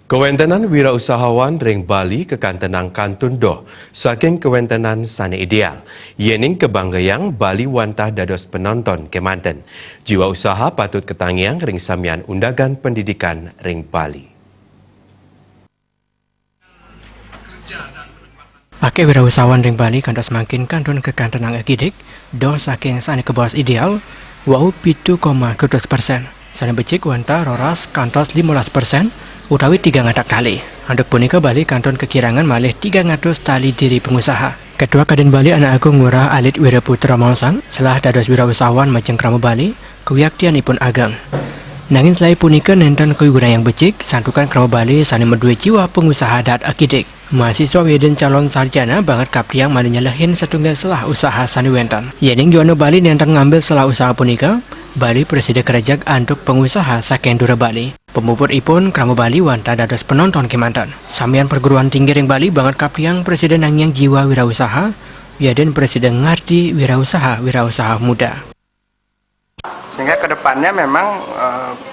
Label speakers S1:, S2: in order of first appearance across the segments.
S1: Kewentenan wirausahawan ring Bali kekantenang kantundo saking kewentenan sane ideal. Yening kebanggayang Bali wantah dados penonton kemanten. Jiwa usaha patut ketangiang ring samian undagan pendidikan ring Bali.
S2: Ake wirausahawan ring Bali kantos makin kantun kekantenang akidik do saking sane kebos ideal wau 7,2%. Sane becik wantah roras kantos 15%. Utawi 3 ngatak tali. Anduk punika Bali kantun kekirangan malih 300 tali diri pengusaha. Ketua Kadin Bali Anak Agung Ngurah Alit Wiraputra Mausang selah dados wirausahawan majeng krama Bali kewiyaktianipun ageng. Nanging selai punika nenten kuyuran yang becik santukan krama Bali sane medue jiwa pengusaha dat akidik. Mahasiswa weden calon sarjana banget kapriang malih nyelehin setunggal selah usaha sane wenten. Yening juana Bali nenten ngambil selah usaha punika Bali presiden kerajaan anduk pengusaha saking Dura Bali. Pemupur ipun krama Bali wantah dados penonton kemanten. Samian perguruan tinggi ring Bali banget kapriang presiden nangyang jiwa wirausaha, yaden presiden ngarti wirausaha muda.
S3: Sehingga kedepannya memang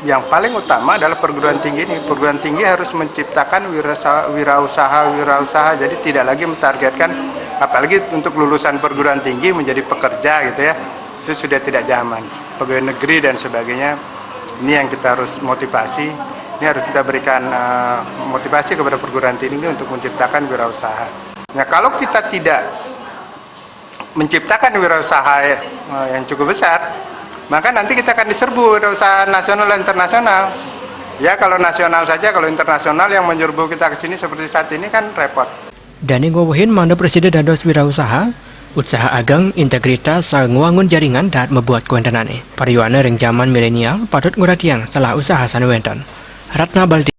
S3: yang paling utama adalah perguruan tinggi ini. Perguruan tinggi harus menciptakan wirausaha. Jadi tidak lagi mentargetkan, apalagi untuk lulusan perguruan tinggi menjadi pekerja gitu ya. Itu sudah tidak zaman. Pegawai negeri dan sebagainya. Ini yang kita harus motivasi. Ini harus kita berikan motivasi kepada perguruan tinggi untuk menciptakan wirausaha. Nah, kalau kita tidak menciptakan wirausaha yang cukup besar, maka nanti kita akan diserbu wirausaha nasional dan internasional. Ya, kalau nasional saja, kalau internasional yang menyerbu kita ke sini seperti saat ini kan repot.
S2: Dani ngowuhin manda presiden dados wirausaha, usaha ageng, integritas, nguangun jaringan dan membuat kuentenane. Pariwana ring zaman milenial patut nguratiang salah usaha sane wenten. Ratna Baldi.